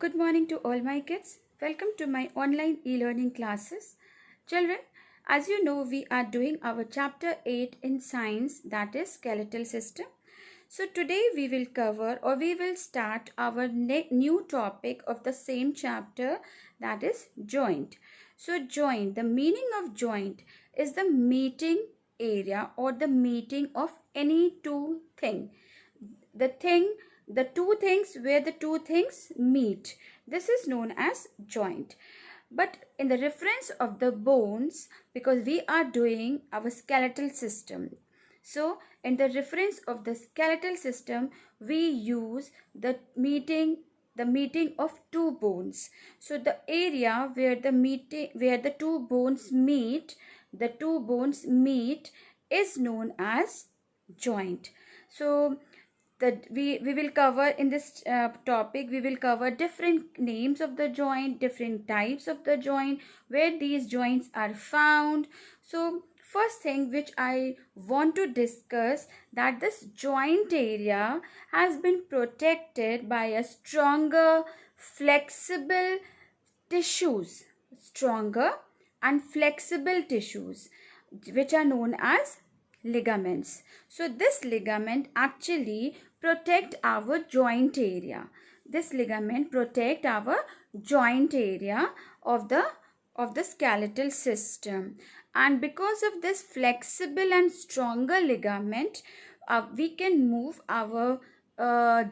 Good morning to all my kids. Welcome to my online e-learning classes. Children, as you know, we are doing our chapter 8 in science, that is skeletal system. So today we will cover or we will start our new topic of the same chapter, that is joint. So joint, the meaning of joint is the meeting area or the meeting of any two things. The two things where the two things meet, this is known as joint. But in the reference of the bones, because we are doing our skeletal system, so in the reference of the skeletal system we use the meeting of two bones. So the area where the two bones meet, is known as joint. So that we will cover in this topic, we will cover different names of the joint, different types of the joint, where these joints are found. So first thing which I want to discuss, that this joint area has been protected by a stronger flexible tissues, which are known as ligaments. So this ligament actually protect our joint area. This ligament protect our joint area of the skeletal system, and because of this flexible and stronger ligament, we can move our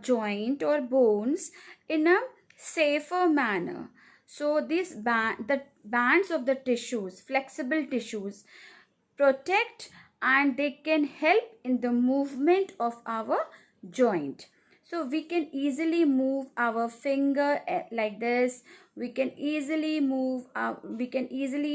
joint or bones in a safer manner. So the bands of the tissues, flexible tissues, protect and they can help in the movement of our joint. So we can easily move our finger like this. We can easily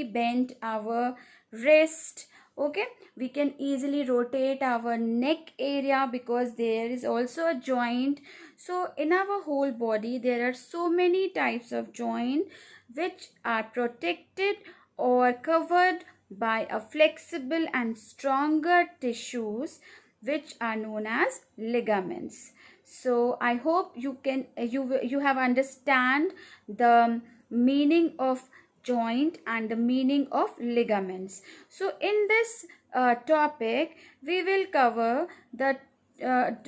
bend our wrist. Okay, we can easily rotate our neck area because there is also a joint. So in our whole body there are so many types of joint which are protected or covered by a flexible and stronger tissues which are known as ligaments. So I hope you have understand the meaning of joint and the meaning of ligaments. So in this topic we will cover the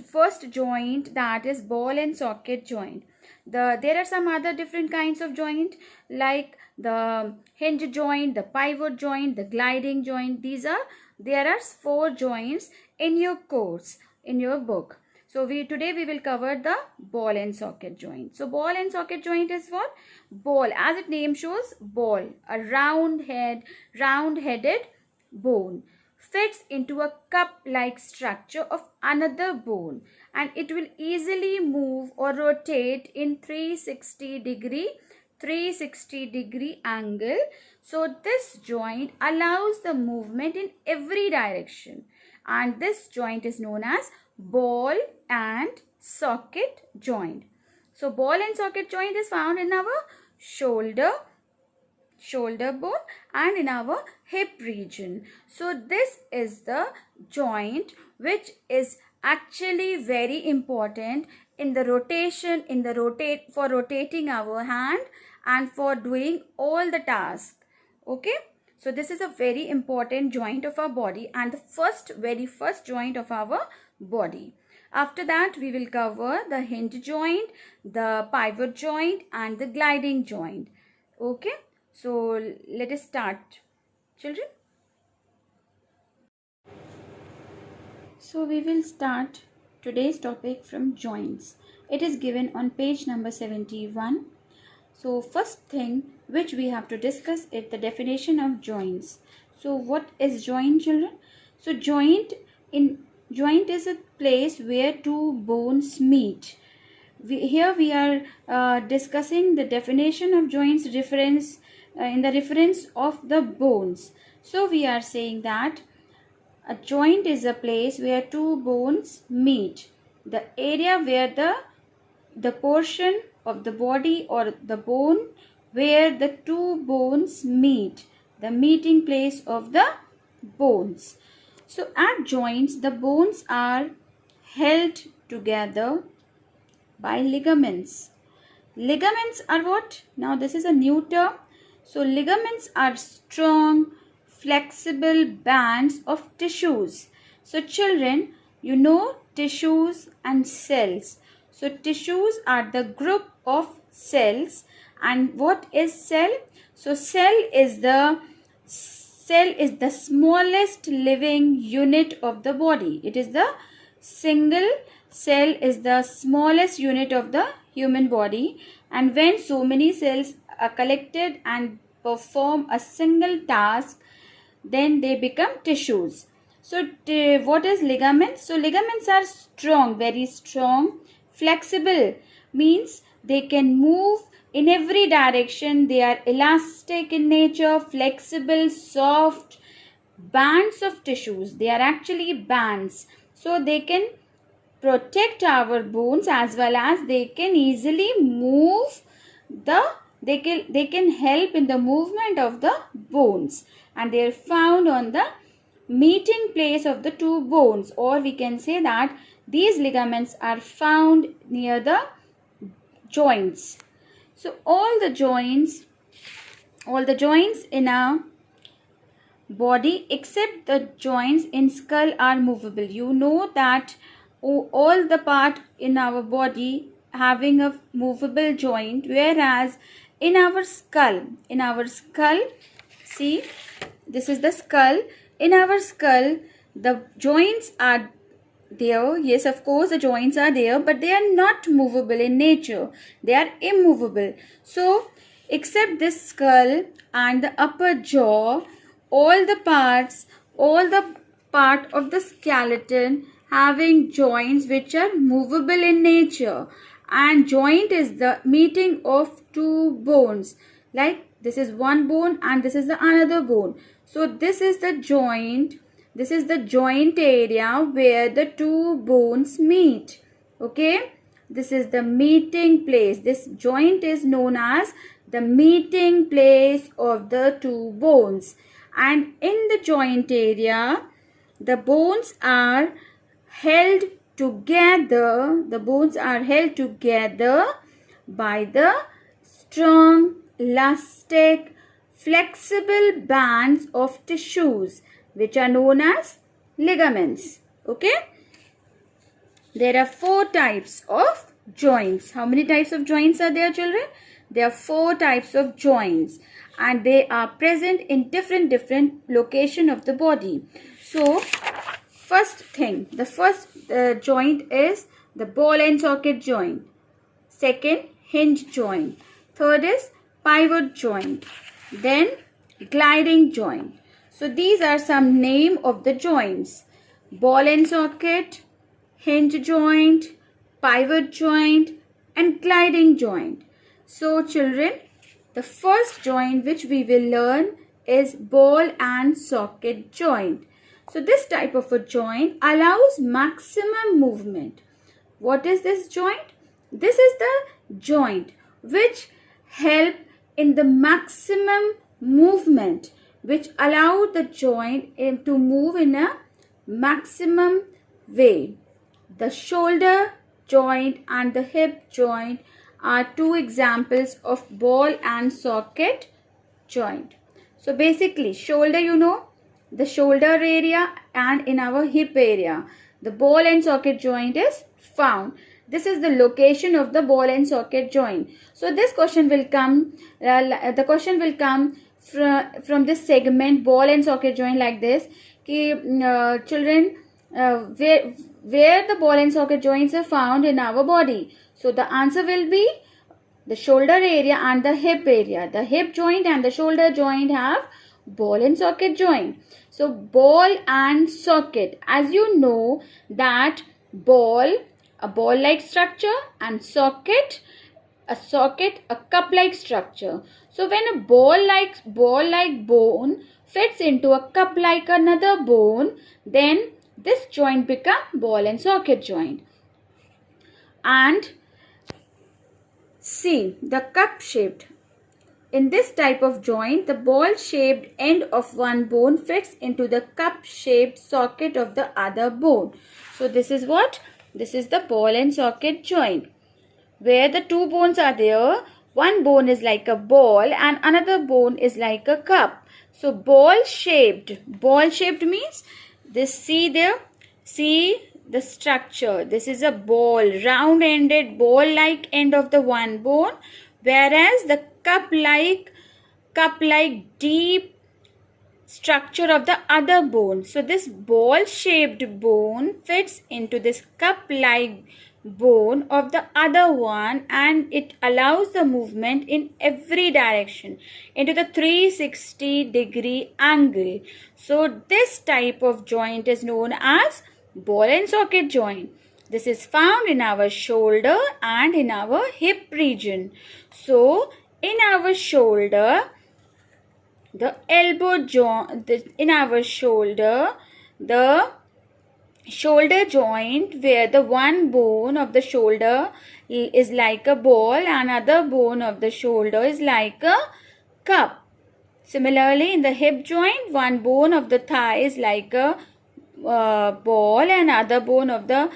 first joint, that is ball and socket joint. There are some other different kinds of joint like the hinge joint, the pivot joint, the gliding joint. There are 4 joints in your course, in your book. So today we will cover the ball and socket joint. So ball and socket joint is what? Ball, as its name shows, ball, a round-headed bone, fits into a cup-like structure of another bone, and it will easily move or rotate in 360 degree angle. So this joint allows the movement in every direction, and this joint is known as ball and socket joint. So ball and socket joint is found in our shoulder bone and in our hip region. So this is the joint which is actually very important in the rotation, for rotating our hand and for doing all the tasks. Okay, so this is a very important joint of our body and the very first joint of our body. After that we will cover the hinge joint, the pivot joint and the gliding joint. Okay, so let us start, children. So we will start today's topic from joints. It is given on page number 71. So first thing which we have to discuss is the definition of joints. So what is joint, children? So joint is a place where two bones meet. Here we are discussing the definition of joints in the reference of the bones. So we are saying that a joint is a place where two bones meet. The area where the portion of the body or the bone where the two bones meet, the meeting place of the bones. So at joints, the bones are held together by ligaments. Ligaments are what? Now this is a new term. So ligaments are strong, flexible bands of tissues. So children, you know tissues and cells. So tissues are the group of cells. And what is cell? So cell is the smallest living unit of the body. It is the single cell is the smallest unit of the human body, and when so many cells are collected and perform a single task, then they become tissues. So what is ligaments? So ligaments are strong, very strong. Flexible means they can move in every direction. They are elastic in nature, flexible, soft bands of tissues. They are actually bands. So they can protect our bones, as well as they can easily move they can help in the movement of the bones, and they are found on the meeting place of the two bones, or we can say that these ligaments are found near the joints. So all the joints in a body except the joints in skull are movable. You know that all the part in our body having a movable joint, whereas in our skull, see, this is the skull. In our skull, the joints are there. Yes, of course, the joints are there, but they are not movable in nature. They are immovable. So, except this skull and the upper jaw, all the part of the skeleton having joints which are movable in nature. And joint is the meeting of two bones. Like this is one bone and this is the another bone. So this is the joint. This is the joint area where the two bones meet. Okay. This is the meeting place. This joint is known as the meeting place of the two bones. And in the joint area, the bones are held together. The bones are held together by the strong, elastic, flexible bands of tissues, which are known as ligaments. Okay. There are 4 types of joints. How many types of joints are there, children? There are 4 types of joints, and they are present in different location of the body. So, first thing, the first joint is the ball and socket joint. Second, hinge joint. Third is pivot joint. Then, gliding joint. So, these are some name of the joints. Ball and socket, hinge joint, pivot joint, and gliding joint. So, children, the first joint which we will learn is ball and socket joint. So, this type of a joint allows maximum movement. What is this joint? This is the joint which help in the maximum movement, which allow the joint to move in a maximum way. The shoulder joint and the hip joint are 2 examples of ball and socket joint. So basically, shoulder, you know, the shoulder area, and in our hip area, the ball and socket joint is found. This is the location of the ball and socket joint. So this question will come, the question will come from this segment, ball and socket joint, like this. Children, where the ball and socket joints are found in our body. So the answer will be the shoulder area and the hip area. The hip joint and the shoulder joint have ball and socket joint. So ball and socket, as you know that ball, a ball-like structure, and socket, a cup-like structure. So when a ball-like bone fits into a cup-like another bone, then this joint become ball and socket joint. And see, the cup-shaped. In this type of joint, the ball-shaped end of one bone fits into the cup-shaped socket of the other bone. So this is what? This is the ball and socket joint. where the two bones are there. One bone is like a ball and another bone is like a cup. So ball shaped means this, see there, see the structure. This is a ball, round ended ball like end of the one bone, whereas the cup like deep structure of the other bone. So this ball shaped bone fits into this cup like bone of the other one, and it allows the movement in every direction into the 360-degree angle. So this type of joint is known as ball and socket joint. This is found in our shoulder and in our hip region. So in our shoulder, the elbow joint, in our shoulder, the shoulder joint, where the one bone of the shoulder is like a ball and other bone of the shoulder is like a cup. Similarly, in the hip joint, one bone of the thigh is like a ball and other bone of the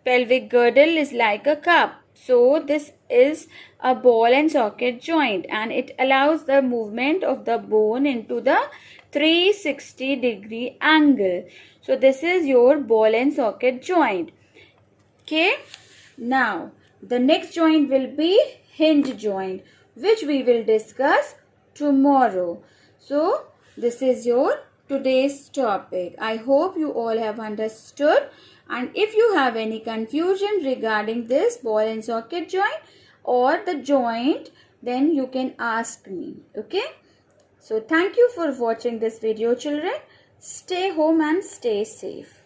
pelvic girdle is like a cup. So this is a ball and socket joint, and it allows the movement of the bone into the 360-degree angle. So this is your ball and socket joint. Okay. Now the next joint will be hinge joint, which we will discuss tomorrow. So this is your today's topic. I hope you all have understood, and if you have any confusion regarding this ball and socket joint or the joint, then you can ask me. Okay. So thank you for watching this video, children. Stay home and stay safe.